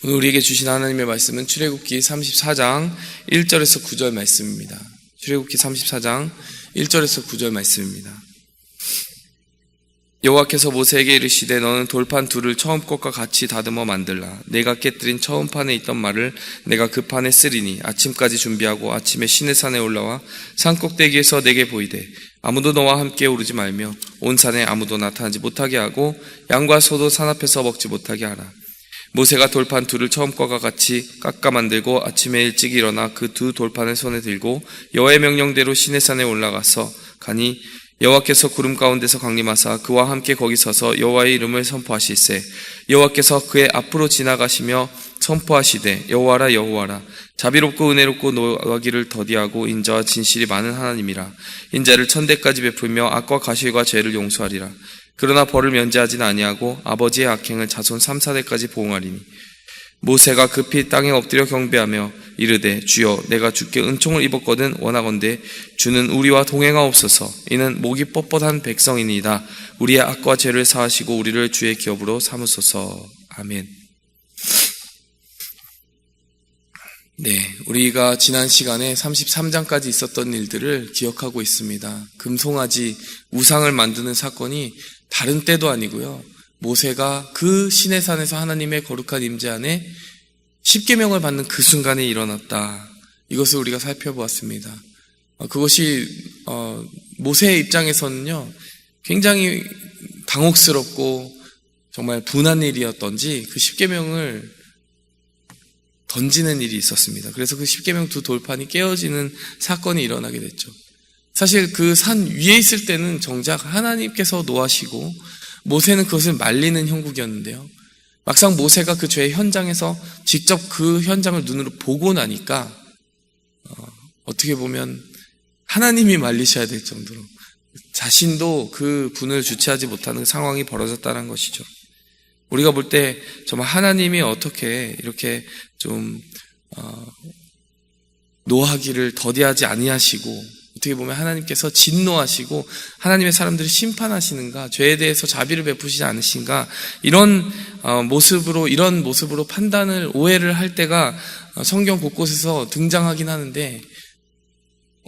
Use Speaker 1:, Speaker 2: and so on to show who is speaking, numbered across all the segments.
Speaker 1: 오늘 우리에게 주신 하나님의 말씀은 출애굽기 34장 1절에서 9절 말씀입니다. 출애굽기 34장 1절에서 9절 말씀입니다. 여호와께서 모세에게 이르시되 너는 돌판 둘을 처음 것과 같이 다듬어 만들라. 내가 깨뜨린 처음 판에 있던 말을 내가 그 판에 쓰리니 아침까지 준비하고 아침에 시내산에 올라와 산 꼭대기에서 내게 보이되 아무도 너와 함께 오르지 말며 온 산에 아무도 나타나지 못하게 하고 양과 소도 산 앞에서 먹지 못하게 하라. 모세가 돌판 둘을 처음 것과 같이 깎아 만들고 아침에 일찍 일어나 그 두 돌판을 손에 들고 여호와의 명령대로 시내산에 올라가서 가니 여호와께서 구름 가운데서 강림하사 그와 함께 거기 서서 여호와의 이름을 선포하실세 여호와께서 그의 앞으로 지나가시며 선포하시되 여호와라 여호와라 자비롭고 은혜롭고 노하기를 더디하고 인자와 진실이 많은 하나님이라. 인자를 천대까지 베풀며 악과 가실과 죄를 용서하리라. 그러나 벌을 면제하지는 아니하고 아버지의 악행을 자손 3, 4대까지 보응하리니. 모세가 급히 땅에 엎드려 경배하며 이르되 주여 내가 주께 은총을 입었거든 원하건대 주는 우리와 동행하옵소서. 이는 목이 뻣뻣한 백성이니이다. 우리의 악과 죄를 사하시고 우리를 주의 기업으로 삼으소서. 아멘. 네, 우리가 지난 시간에 33장까지 있었던 일들을 기억하고 있습니다. 금송아지 우상을 만드는 사건이 다른 때도 아니고요. 모세가 그 시내산에서 하나님의 거룩한 임재 안에 십계명을 받는 그 순간에 일어났다. 이것을 우리가 살펴보았습니다. 그것이 모세의 입장에서는요, 굉장히 당혹스럽고 정말 분한 일이었던지 그 십계명을 던지는 일이 있었습니다. 그래서 그 십계명 두 돌판이 깨어지는 사건이 일어나게 됐죠. 사실 그 산 위에 있을 때는 정작 하나님께서 노하시고 모세는 그것을 말리는 형국이었는데요. 막상 모세가 그 죄의 현장에서 직접 그 현장을 눈으로 보고 나니까 어떻게 보면 하나님이 말리셔야 될 정도로 자신도 그 분을 주체하지 못하는 상황이 벌어졌다는 것이죠. 우리가 볼 때 정말 하나님이 어떻게 이렇게 좀 노하기를 더디하지 아니하시고 어떻게 보면 하나님께서 진노하시고 하나님의 사람들을 심판하시는가, 죄에 대해서 자비를 베푸시지 않으신가, 이런 모습으로 판단을 오해를 할 때가 성경 곳곳에서 등장하긴 하는데,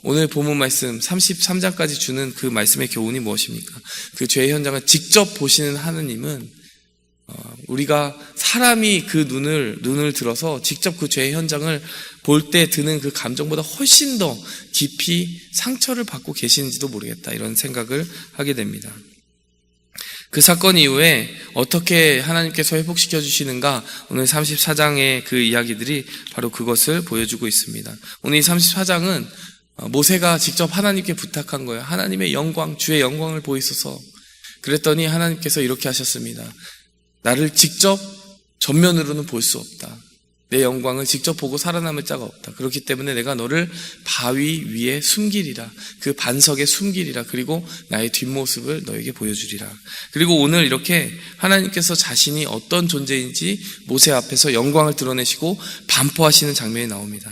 Speaker 1: 오늘 본문 말씀 33장까지 주는 그 말씀의 교훈이 무엇입니까? 그 죄의 현장을 직접 보시는 하나님은 우리가 사람이 그 눈을 들어서 직접 그 죄의 현장을 볼 때 드는 그 감정보다 훨씬 더 깊이 상처를 받고 계시는지도 모르겠다, 이런 생각을 하게 됩니다. 그 사건 이후에 어떻게 하나님께서 회복시켜 주시는가, 오늘 34장의 그 이야기들이 바로 그것을 보여주고 있습니다. 오늘 이 34장은 모세가 직접 하나님께 부탁한 거예요. 하나님의 영광, 주의 영광을 보이소서. 그랬더니 하나님께서 이렇게 하셨습니다. 나를 직접 전면으로는 볼 수 없다. 내 영광을 직접 보고 살아남을 자가 없다. 그렇기 때문에 내가 너를 바위 위에 숨기리라. 그 반석에 숨기리라. 그리고 나의 뒷모습을 너에게 보여주리라. 그리고 오늘 이렇게 하나님께서 자신이 어떤 존재인지 모세 앞에서 영광을 드러내시고 반포하시는 장면이 나옵니다.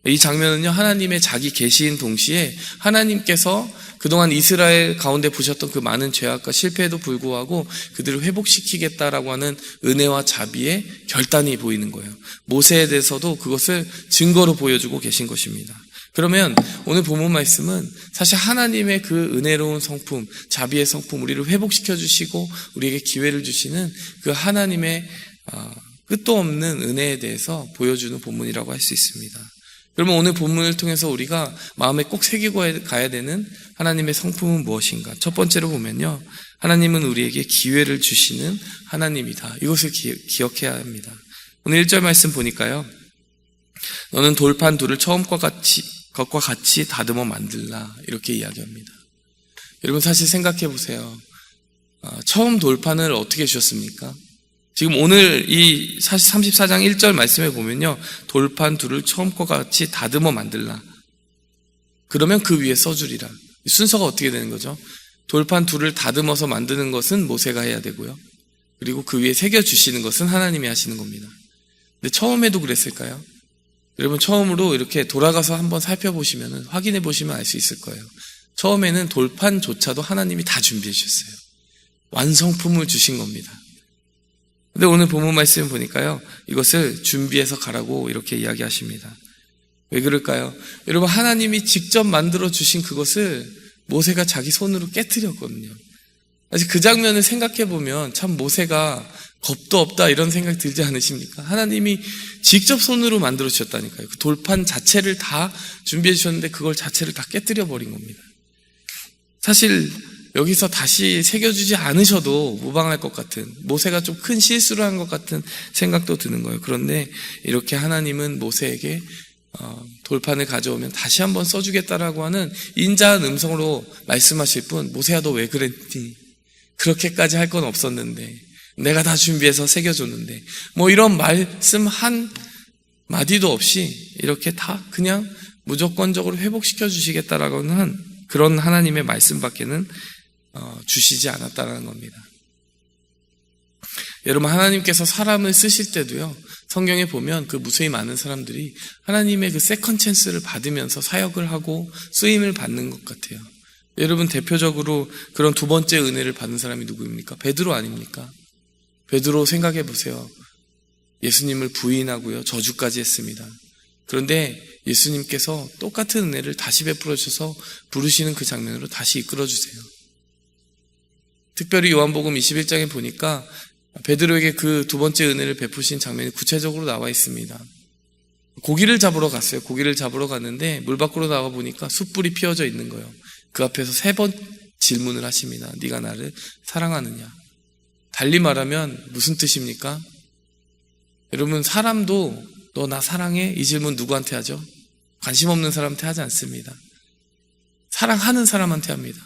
Speaker 1: 이 장면은요, 하나님의 자기 계시인 동시에 하나님께서 그동안 이스라엘 가운데 보셨던 그 많은 죄악과 실패에도 불구하고 그들을 회복시키겠다라고 하는 은혜와 자비의 결단이 보이는 거예요. 모세에 대해서도 그것을 증거로 보여주고 계신 것입니다. 그러면 오늘 본문 말씀은 사실 하나님의 그 은혜로운 성품, 자비의 성품, 우리를 회복시켜 주시고 우리에게 기회를 주시는 그 하나님의 끝도 없는 은혜에 대해서 보여주는 본문이라고 할 수 있습니다. 그러면 오늘 본문을 통해서 우리가 마음에 꼭 새기고 가야 되는 하나님의 성품은 무엇인가? 첫 번째로 보면요, 하나님은 우리에게 기회를 주시는 하나님이다. 이것을 기억해야 합니다. 오늘 1절 말씀 보니까요, 너는 돌판 둘을 것과 같이 다듬어 만들라, 이렇게 이야기합니다. 여러분, 사실 생각해 보세요. 처음 돌판을 어떻게 주셨습니까? 지금 오늘 이 34장 1절 말씀에 보면요, 돌판 둘을 처음과 같이 다듬어 만들라. 그러면 그 위에 써주리라. 순서가 어떻게 되는 거죠? 돌판 둘을 다듬어서 만드는 것은 모세가 해야 되고요, 그리고 그 위에 새겨주시는 것은 하나님이 하시는 겁니다. 근데 처음에도 그랬을까요? 여러분, 처음으로 이렇게 돌아가서 한번 살펴보시면, 확인해 보시면 알 수 있을 거예요. 처음에는 돌판조차도 하나님이 다 준비해 주셨어요. 완성품을 주신 겁니다. 근데 오늘 본문 말씀 보니까요, 이것을 준비해서 가라고 이렇게 이야기하십니다. 왜 그럴까요? 여러분, 하나님이 직접 만들어 주신 그것을 모세가 자기 손으로 깨트렸거든요. 사실 그 장면을 생각해 보면 참 모세가 겁도 없다 이런 생각 들지 않으십니까? 하나님이 직접 손으로 만들어 주셨다니까요. 그 돌판 자체를 다 준비해 주셨는데 그걸 자체를 다 깨트려 버린 겁니다. 사실 여기서 다시 새겨주지 않으셔도 무방할 것 같은, 모세가 좀 큰 실수를 한 것 같은 생각도 드는 거예요. 그런데 이렇게 하나님은 모세에게 돌판을 가져오면 다시 한번 써주겠다라고 하는 인자한 음성으로 말씀하실 뿐, 모세야 너 왜 그랬니? 그렇게까지 할 건 없었는데, 내가 다 준비해서 새겨줬는데, 뭐 이런 말씀 한 마디도 없이 이렇게 다 그냥 무조건적으로 회복시켜 주시겠다라고 하는 그런 하나님의 말씀밖에는 주시지 않았다는 겁니다. 여러분, 하나님께서 사람을 쓰실 때도요, 성경에 보면 그 무수히 많은 사람들이 하나님의 그 세컨 찬스를 받으면서 사역을 하고 쓰임을 받는 것 같아요. 여러분, 대표적으로 그런 두 번째 은혜를 받은 사람이 누구입니까? 베드로 아닙니까? 베드로 생각해 보세요. 예수님을 부인하고요, 저주까지 했습니다. 그런데 예수님께서 똑같은 은혜를 다시 베풀어 주셔서 부르시는 그 장면으로 다시 이끌어 주세요. 특별히 요한복음 21장에 보니까 베드로에게 그 두 번째 은혜를 베푸신 장면이 구체적으로 나와 있습니다. 고기를 잡으러 갔어요. 고기를 잡으러 갔는데 물 밖으로 나와 보니까 숯불이 피어져 있는 거예요. 그 앞에서 3번 질문을 하십니다. 네가 나를 사랑하느냐? 달리 말하면 무슨 뜻입니까? 여러분, 사람도 너 나 사랑해? 이 질문 누구한테 하죠? 관심 없는 사람한테 하지 않습니다. 사랑하는 사람한테 합니다.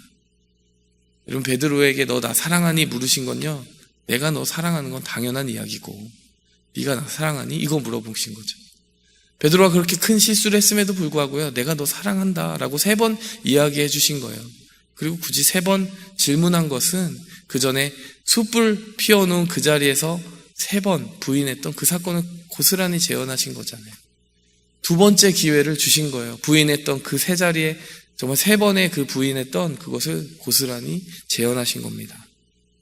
Speaker 1: 여러분, 베드로에게 너 나 사랑하니 물으신 건요, 내가 너 사랑하는 건 당연한 이야기고 네가 나 사랑하니? 이거 물어보신 거죠. 베드로가 그렇게 큰 실수를 했음에도 불구하고요, 내가 너 사랑한다 라고 3번 이야기해 주신 거예요. 그리고 굳이 3번 질문한 것은 그 전에 숯불 피워놓은 그 자리에서 3번 부인했던 그 사건을 고스란히 재현하신 거잖아요. 두 번째 기회를 주신 거예요. 부인했던 그 세 자리에 정말 3번의 그 부인했던 그것을 고스란히 재현하신 겁니다.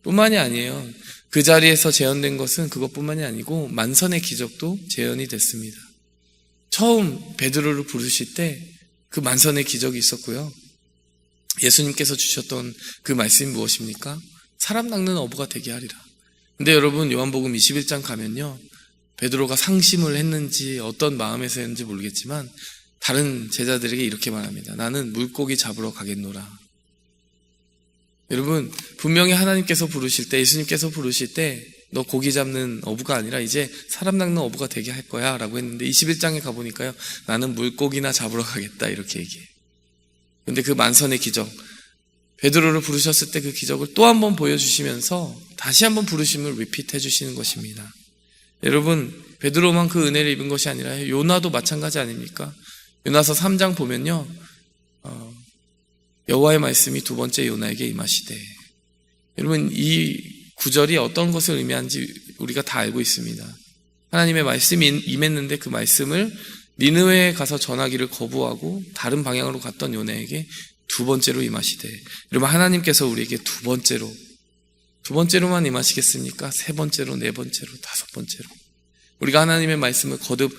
Speaker 1: 뿐만이 아니에요. 그 자리에서 재현된 것은 그것뿐만이 아니고 만선의 기적도 재현이 됐습니다. 처음 베드로를 부르실 때 그 만선의 기적이 있었고요. 예수님께서 주셨던 그 말씀이 무엇입니까? 사람 낚는 어부가 되게 하리라. 근데 여러분, 요한복음 21장 가면요, 베드로가 상심을 했는지 어떤 마음에서 했는지 모르겠지만 다른 제자들에게 이렇게 말합니다. 나는 물고기 잡으러 가겠노라. 여러분, 분명히 하나님께서 부르실 때, 예수님께서 부르실 때 너 고기 잡는 어부가 아니라 이제 사람 낚는 어부가 되게 할 거야 라고 했는데 21장에 가보니까요, 나는 물고기나 잡으러 가겠다 이렇게 얘기해요. 근데 그 만선의 기적, 베드로를 부르셨을 때 그 기적을 또 한 번 보여주시면서 다시 한 번 부르심을 리핏해 주시는 것입니다. 여러분, 베드로만 그 은혜를 입은 것이 아니라 요나도 마찬가지 아닙니까? 요나서 3장 보면요, 여호와의 말씀이 두 번째 요나에게 임하시되, 여러분, 이 구절이 어떤 것을 의미하는지 우리가 다 알고 있습니다. 하나님의 말씀이 임했는데 그 말씀을 니느웨에 가서 전하기를 거부하고 다른 방향으로 갔던 요나에게 두 번째로 임하시되, 여러분, 하나님께서 우리에게 두 번째로만 임하시겠습니까? 3번째로, 4번째로, 5번째로. 우리가 하나님의 말씀을 거듭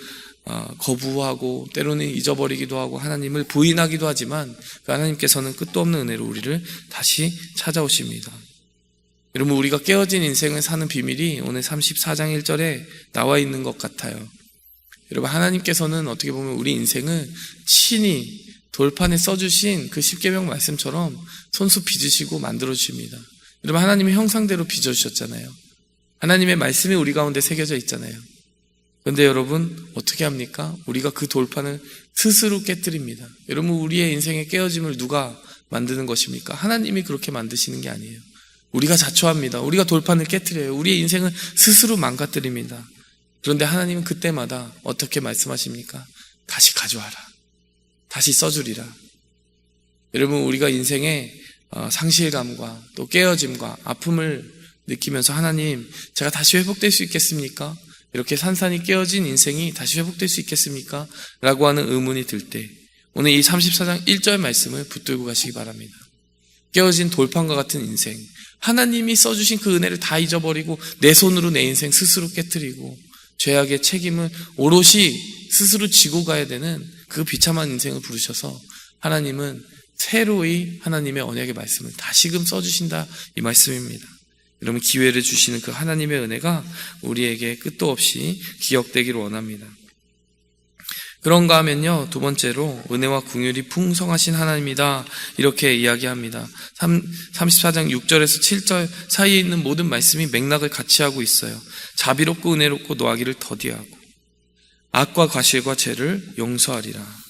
Speaker 1: 거부하고 때로는 잊어버리기도 하고 하나님을 부인하기도 하지만 그 하나님께서는 끝도 없는 은혜로 우리를 다시 찾아오십니다. 여러분, 우리가 깨어진 인생을 사는 비밀이 오늘 34장 1절에 나와 있는 것 같아요. 여러분, 하나님께서는 어떻게 보면 우리 인생을 친히 돌판에 써주신 그 십계명 말씀처럼 손수 빚으시고 만들어주십니다. 여러분, 하나님의 형상대로 빚어주셨잖아요. 하나님의 말씀이 우리 가운데 새겨져 있잖아요. 그런데 여러분, 어떻게 합니까? 우리가 그 돌판을 스스로 깨뜨립니다. 여러분, 우리의 인생의 깨어짐을 누가 만드는 것입니까? 하나님이 그렇게 만드시는 게 아니에요. 우리가 자초합니다. 우리가 돌판을 깨뜨려요. 우리의 인생을 스스로 망가뜨립니다. 그런데 하나님은 그때마다 어떻게 말씀하십니까? 다시 가져와라. 다시 써주리라. 여러분, 우리가 인생의 상실감과 또 깨어짐과 아픔을 느끼면서 하나님, 제가 다시 회복될 수 있겠습니까? 이렇게 산산이 깨어진 인생이 다시 회복될 수 있겠습니까? 라고 하는 의문이 들 때 오늘 이 34장 1절 말씀을 붙들고 가시기 바랍니다. 깨어진 돌판과 같은 인생, 하나님이 써주신 그 은혜를 다 잊어버리고 내 손으로 내 인생 스스로 깨트리고 죄악의 책임을 오롯이 스스로 지고 가야 되는 그 비참한 인생을 부르셔서 하나님은 새로이 하나님의 언약의 말씀을 다시금 써주신다, 이 말씀입니다. 여러분, 기회를 주시는 그 하나님의 은혜가 우리에게 끝도 없이 기억되기를 원합니다. 그런가 하면요, 두 번째로 은혜와 긍휼이 풍성하신 하나님이다, 이렇게 이야기합니다. 34장 6절에서 7절 사이에 있는 모든 말씀이 맥락을 같이 하고 있어요. 자비롭고 은혜롭고 노하기를 더디하고 악과 과실과 죄를 용서하리라.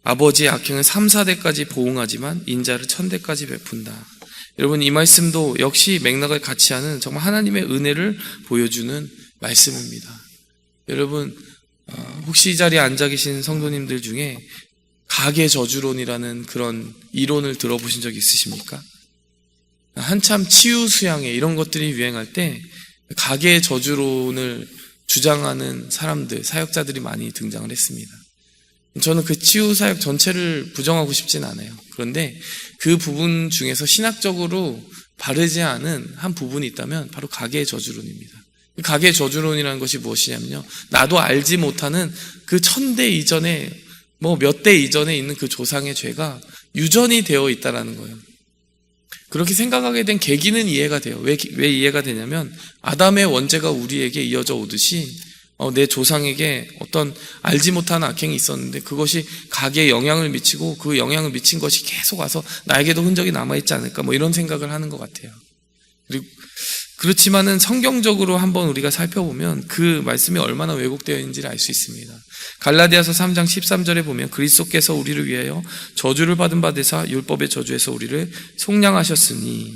Speaker 1: 아버지의 악행을 3, 4대까지 보응하지만 인자를 1000대까지 베푼다. 여러분, 이 말씀도 역시 맥락을 같이 하는 정말 하나님의 은혜를 보여주는 말씀입니다. 여러분, 혹시 이 자리에 앉아 계신 성도님들 중에 가계 저주론이라는 그런 이론을 들어보신 적 있으십니까? 한참 치유 수양회 이런 것들이 유행할 때 가계 저주론을 주장하는 사람들, 사역자들이 많이 등장을 했습니다. 저는 그 치유 사역 전체를 부정하고 싶진 않아요. 그런데 그 부분 중에서 신학적으로 바르지 않은 한 부분이 있다면 바로 가계 저주론입니다. 가계 저주론이라는 것이 무엇이냐면요, 나도 알지 못하는 그 1000대 이전에 몇 대 이전에 있는 그 조상의 죄가 유전이 되어 있다라는 거예요. 그렇게 생각하게 된 계기는 이해가 돼요. 왜 이해가 되냐면 아담의 원죄가 우리에게 이어져 오듯이 내 조상에게 어떤 알지 못한 악행이 있었는데 그것이 가계에 영향을 미치고 그 영향을 미친 것이 계속 와서 나에게도 흔적이 남아있지 않을까, 이런 생각을 하는 것 같아요. 그리고 그렇지만은 성경적으로 한번 우리가 살펴보면 그 말씀이 얼마나 왜곡되어 있는지를 알 수 있습니다. 갈라디아서 3장 13절에 보면 그리스도께서 우리를 위하여 저주를 받은 바 되사 율법의 저주에서 우리를 속량하셨으니,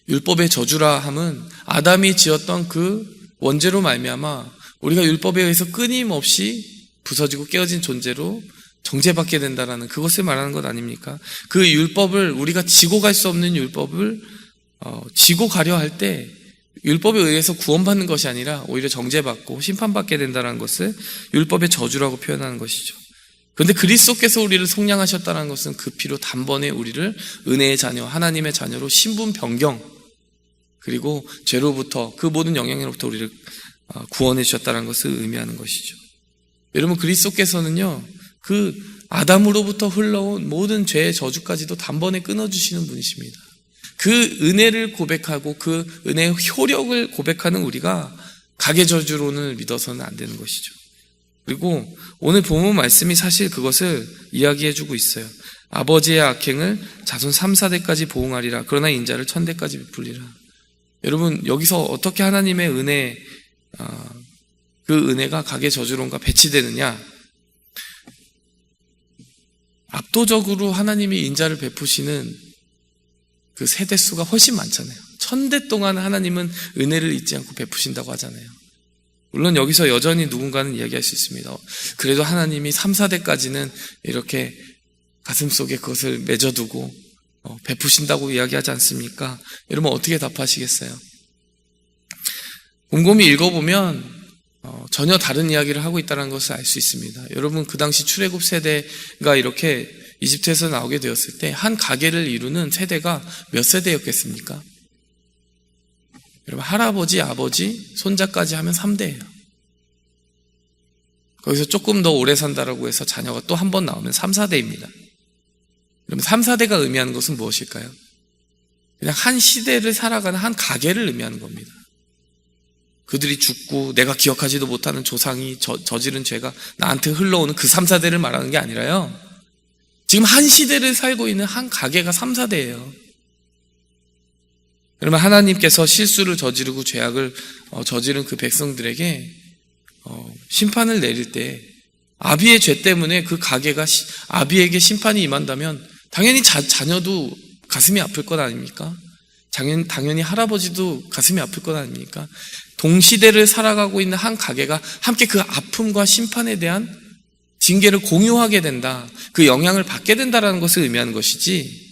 Speaker 1: 율법의 저주라 함은 아담이 지었던 그 원죄로 말미암아 우리가 율법에 의해서 끊임없이 부서지고 깨어진 존재로 정죄받게 된다라는 그것을 말하는 것 아닙니까? 그 율법을, 우리가 지고 갈 수 없는 율법을 지고 가려 할 때 율법에 의해서 구원받는 것이 아니라 오히려 정죄받고 심판받게 된다는 것을 율법의 저주라고 표현하는 것이죠. 그런데 그리스도께서 우리를 속량하셨다는 것은 그 피로 단번에 우리를 은혜의 자녀, 하나님의 자녀로 신분 변경, 그리고 죄로부터, 그 모든 영향으로부터 우리를 구원해 주셨다는 것을 의미하는 것이죠. 여러분, 그리스도께서는요, 그 아담으로부터 흘러온 모든 죄의 저주까지도 단번에 끊어주시는 분이십니다. 그 은혜를 고백하고 그 은혜의 효력을 고백하는 우리가 가계 저주론을 믿어서는 안 되는 것이죠. 그리고 오늘 본문 말씀이 사실 그것을 이야기해주고 있어요. 아버지의 악행을 자손 3, 4대까지 보응하리라. 그러나 인자를 1000대까지 베풀리라. 여러분, 여기서 어떻게 하나님의 은혜, 그 은혜가 가계 저주론과 배치되느냐? 압도적으로 하나님이 인자를 베푸시는 그 세대 수가 훨씬 많잖아요. 1000대 동안 하나님은 은혜를 잊지 않고 베푸신다고 하잖아요. 물론 여기서 여전히 누군가는 이야기할 수 있습니다. 그래도 하나님이 3, 4대까지는 이렇게 가슴속에 그것을 맺어두고 베푸신다고 이야기하지 않습니까? 여러분, 어떻게 답하시겠어요? 곰곰이 읽어보면 전혀 다른 이야기를 하고 있다는 것을 알 수 있습니다. 여러분, 그 당시 출애굽 세대가 이렇게 이집트에서 나오게 되었을 때 한 가계를 이루는 세대가 몇 세대였겠습니까? 여러분, 할아버지, 아버지, 손자까지 하면 3대예요. 거기서 조금 더 오래 산다라고 해서 자녀가 또 한 번 나오면 3, 4대입니다. 그럼 3, 4대가 의미하는 것은 무엇일까요? 그냥 한 시대를 살아가는 한 가계를 의미하는 겁니다. 그들이 죽고 내가 기억하지도 못하는 조상이 저지른 죄가 나한테 흘러오는 그 3, 4대를 말하는 게 아니라요, 지금 한 시대를 살고 있는 한 가계가 3, 4대예요. 그러면 하나님께서 실수를 저지르고 죄악을 저지른 그 백성들에게 심판을 내릴 때 아비의 죄 때문에 그 가계가 아비에게 심판이 임한다면 당연히 자녀도 가슴이 아플 것 아닙니까? 당연히 할아버지도 가슴이 아플 것 아닙니까? 동시대를 살아가고 있는 한 가계가 함께 그 아픔과 심판에 대한 징계를 공유하게 된다, 그 영향을 받게 된다라는 것을 의미하는 것이지,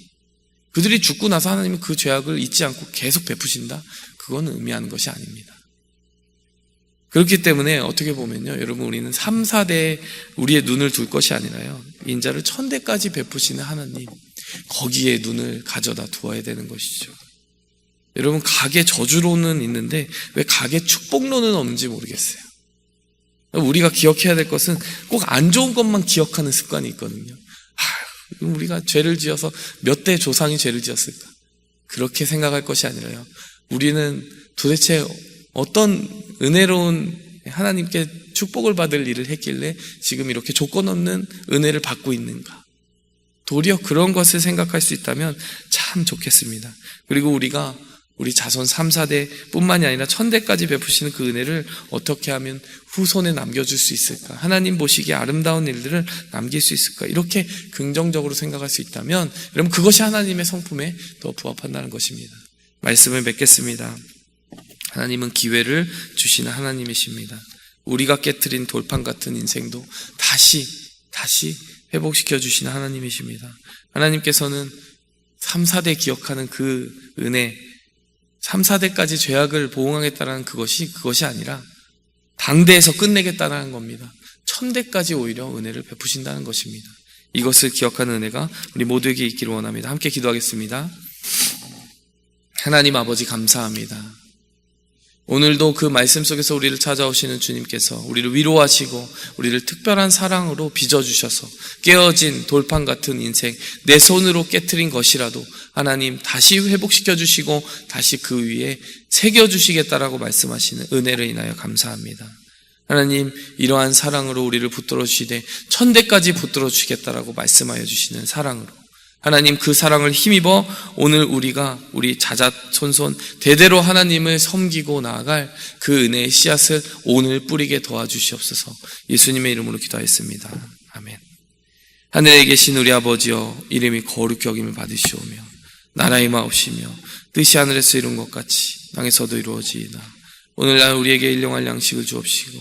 Speaker 1: 그들이 죽고 나서 하나님은 그 죄악을 잊지 않고 계속 베푸신다, 그거는 의미하는 것이 아닙니다. 그렇기 때문에 어떻게 보면요, 여러분, 우리는 3, 4대에 우리의 눈을 둘 것이 아니라요, 인자를 1000대까지 베푸시는 하나님, 거기에 눈을 가져다 두어야 되는 것이죠. 여러분, 각의 저주로는 있는데 왜 각의 축복로는 없는지 모르겠어요. 우리가 기억해야 될 것은 꼭 안 좋은 것만 기억하는 습관이 있거든요. 우리가 죄를 지어서 몇 대 조상이 죄를 지었을까? 그렇게 생각할 것이 아니라요, 우리는 도대체 어떤 은혜로운 하나님께 축복을 받을 일을 했길래 지금 이렇게 조건 없는 은혜를 받고 있는가? 도리어 그런 것을 생각할 수 있다면 참 좋겠습니다. 그리고 우리가 우리 자손 3, 4대 뿐만이 아니라 1000대까지 베푸시는 그 은혜를 어떻게 하면 후손에 남겨줄 수 있을까? 하나님 보시기에 아름다운 일들을 남길 수 있을까? 이렇게 긍정적으로 생각할 수 있다면 여러분, 그것이 하나님의 성품에 더 부합한다는 것입니다. 말씀을 맺겠습니다. 하나님은 기회를 주시는 하나님이십니다. 우리가 깨트린 돌판 같은 인생도 다시 회복시켜 주시는 하나님이십니다. 하나님께서는 3, 4대 기억하는 그 은혜, 3, 4대까지 죄악을 보응하겠다는 그것이 아니라 당대에서 끝내겠다는 겁니다. 1000대까지 오히려 은혜를 베푸신다는 것입니다. 이것을 기억하는 은혜가 우리 모두에게 있기를 원합니다. 함께 기도하겠습니다. 하나님 아버지, 감사합니다. 오늘도 그 말씀 속에서 우리를 찾아오시는 주님께서 우리를 위로하시고 우리를 특별한 사랑으로 빚어주셔서 깨어진 돌판 같은 인생, 내 손으로 깨트린 것이라도 하나님 다시 회복시켜 주시고 다시 그 위에 새겨주시겠다라고 말씀하시는 은혜를 인하여 감사합니다. 하나님, 이러한 사랑으로 우리를 붙들어 주시되 1000대까지 붙들어 주시겠다라고 말씀하여 주시는 사랑으로 하나님, 그 사랑을 힘입어 오늘 우리 자자손손 대대로 하나님을 섬기고 나아갈 그 은혜의 씨앗을 오늘 뿌리게 도와주시옵소서. 예수님의 이름으로 기도하였습니다. 아멘. 하늘에 계신 우리 아버지여, 이름이 거룩히 여김을 받으시오며 나라의 마옵시며 뜻이 하늘에서 이룬 것 같이 땅에서도 이루어지이다. 오늘날 우리에게 일용할 양식을 주옵시고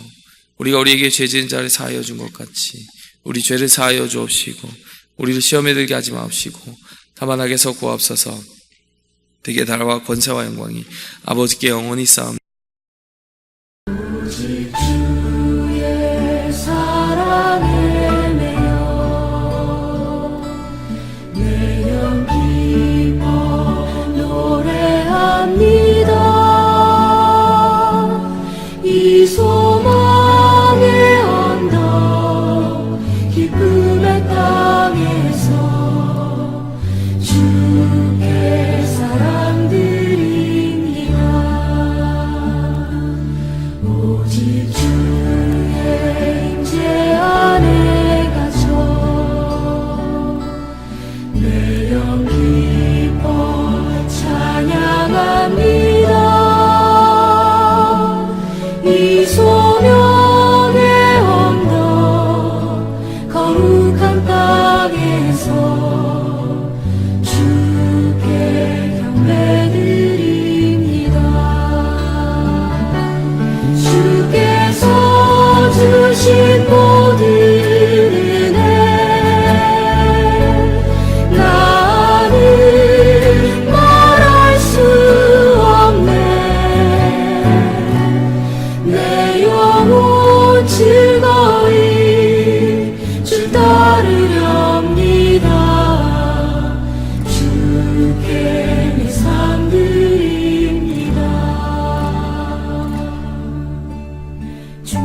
Speaker 1: 우리가 우리에게 죄 지은 자를 사하여 준 것 같이 우리 죄를 사하여 주옵시고 우리를 시험에 들게 하지 마옵시고 다만 악에서 구하옵소서. 대개 나라와 권세와 영광이 아버지께 영원히 쌓옵니다.
Speaker 2: 오직 주의 사랑에 매여 내 영 기뻐 노래합니다. 이 소망의 언덕 기쁨의 땅에서 주께 사랑 드립니다. 오직 주의 임재 안에 갇혀 내 영 기뻐 찬양합니다. 이 소명의 언덕 거룩한 땅에서 주께 경배드립니다. 주께서 주신 모든 은혜 나는 말할 수 없네. 내 영혼 즐거이 주 따르렵니다. 주께 내 삶 드립니다. 주